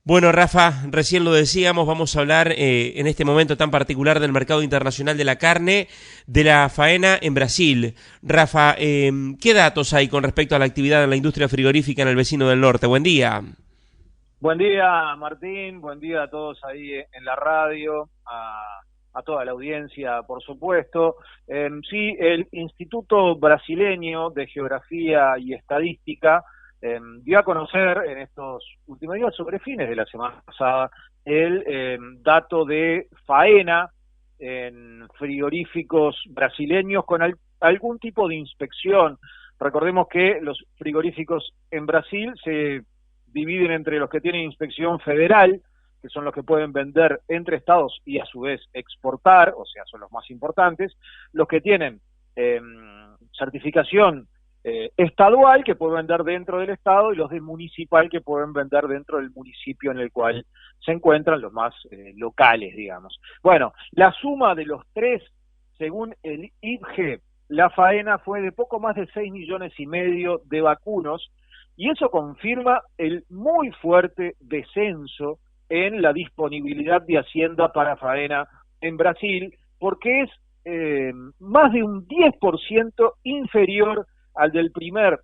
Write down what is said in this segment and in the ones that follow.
Bueno, Rafa, recién lo decíamos, vamos a hablar en este momento tan particular del mercado internacional de la carne, de la faena en Brasil. Rafa, ¿qué datos hay con respecto a la actividad en la industria frigorífica en el vecino del norte? Buen día. Buen día, Martín. Buen día a todos ahí en la radio, a toda la audiencia, por supuesto. Sí, el Instituto Brasileño de Geografía y Estadística dio a conocer en estos últimos días, sobre fines de la semana pasada, el dato de faena en frigoríficos brasileños con algún tipo de inspección. Recordemos que los frigoríficos en Brasil se dividen entre los que tienen inspección federal, que son los que pueden vender entre estados y a su vez exportar, o sea, son los más importantes, los que tienen certificación estadual, que pueden vender dentro del estado, y los de municipal, que pueden vender dentro del municipio en el cual se encuentran, los más locales, digamos. Bueno, la suma de los tres, según el IPG, la faena fue de poco más de 6,5 millones de vacunos, y eso confirma el muy fuerte descenso en la disponibilidad de hacienda para faena en Brasil, porque es más de un 10% inferior al del primer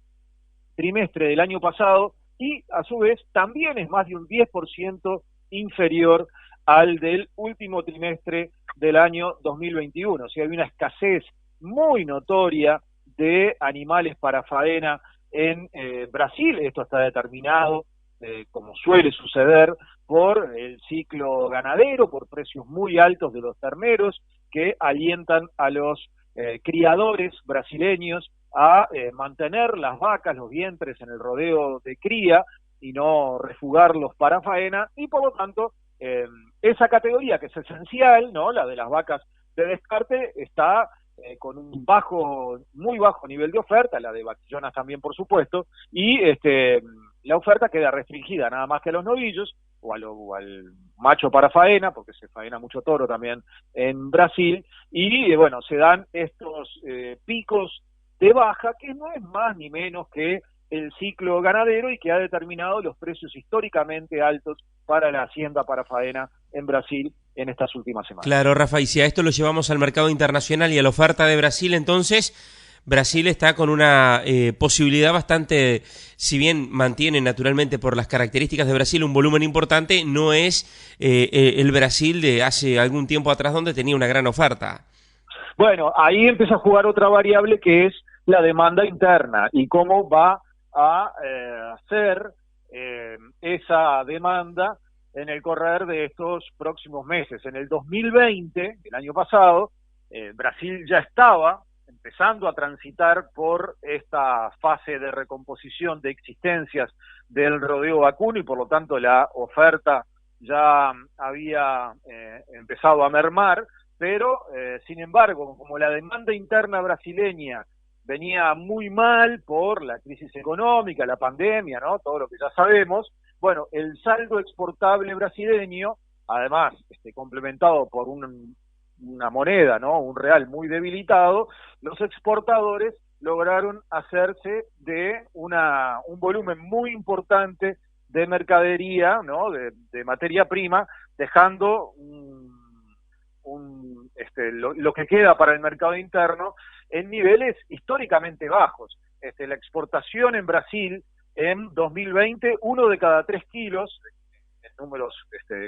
trimestre del año pasado, y a su vez también es más de un 10% inferior al del último trimestre del año 2021. O sea, hay una escasez muy notoria de animales para faena en Brasil. Esto está determinado, como suele suceder, por el ciclo ganadero, por precios muy altos de los terneros, que alientan a los criadores brasileños a mantener las vacas, los vientres en el rodeo de cría y no refugarlos para faena, y por lo tanto esa categoría, que es esencial, ¿no?, la de las vacas de descarte, está con un muy bajo nivel de oferta, la de vaquillonas también, por supuesto, y la oferta queda restringida nada más que a los novillos o al macho para faena, porque se faena mucho toro también en Brasil, y bueno, se dan estos picos de baja, que no es más ni menos que el ciclo ganadero, y que ha determinado los precios históricamente altos para la hacienda para faena en Brasil en estas últimas semanas. Claro, Rafa, y si a esto lo llevamos al mercado internacional y a la oferta de Brasil, entonces Brasil está con una posibilidad bastante, si bien mantiene naturalmente por las características de Brasil un volumen importante, no es el Brasil de hace algún tiempo atrás donde tenía una gran oferta. Bueno, ahí empieza a jugar otra variable, que es la demanda interna y cómo va a hacer esa demanda en el correr de estos próximos meses. En el 2020, el año pasado, Brasil ya estaba empezando a transitar por esta fase de recomposición de existencias del rodeo vacuno, y por lo tanto la oferta ya había empezado a mermar, pero sin embargo, como la demanda interna brasileña venía muy mal por la crisis económica, la pandemia, ¿no?, todo lo que ya sabemos, bueno, el saldo exportable brasileño, además complementado por una moneda, ¿no?, un real muy debilitado, los exportadores lograron hacerse de un volumen muy importante de mercadería, ¿no?, de materia prima, dejando lo que queda para el mercado interno en niveles históricamente bajos. La exportación en Brasil en 2020, 1 de cada 3 kilos, en números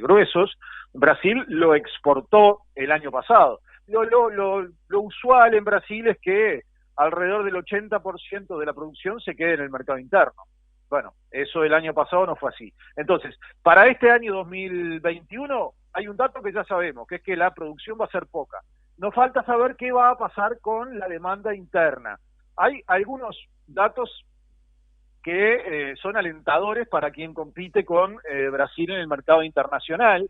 gruesos, Brasil lo exportó el año pasado. Lo usual en Brasil es que alrededor del 80% de la producción se quede en el mercado interno. Bueno, eso el año pasado no fue así. Entonces, para este año 2021 hay un dato que ya sabemos, que es que la producción va a ser poca. Nos falta saber qué va a pasar con la demanda interna. Hay algunos datos que son alentadores para quien compite con Brasil en el mercado internacional.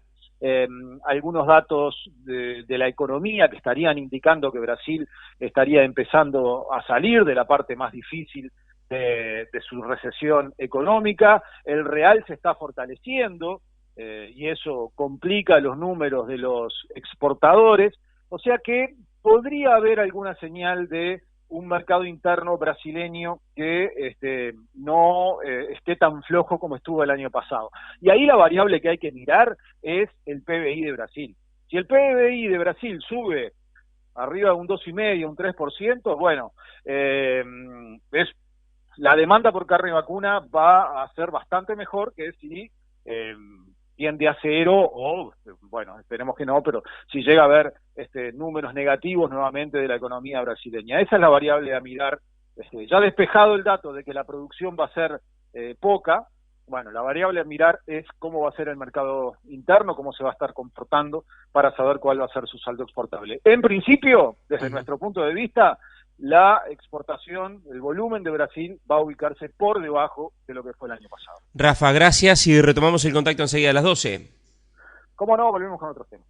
Algunos datos de la economía que estarían indicando que Brasil estaría empezando a salir de la parte más difícil de su recesión económica. El real se está fortaleciendo, y eso complica los números de los exportadores, o sea que podría haber alguna señal de un mercado interno brasileño que no esté tan flojo como estuvo el año pasado. Y ahí la variable que hay que mirar es el PBI de Brasil. Si el PBI de Brasil sube arriba de un 2,5, un 3%, bueno, la demanda por carne vacuna va a ser bastante mejor que si tiende a cero o, bueno, esperemos que no, pero si llega a haber números negativos nuevamente de la economía brasileña. Esa es la variable a mirar. Ya despejado el dato de que la producción va a ser poca, bueno, la variable a mirar es cómo va a ser el mercado interno, cómo se va a estar comportando para saber cuál va a ser su saldo exportable. En principio, desde nuestro punto de vista, la exportación, el volumen de Brasil va a ubicarse por debajo de lo que fue el año pasado. Rafa, gracias y retomamos el contacto enseguida a las 12. ¿Cómo no? Volvemos con otros temas.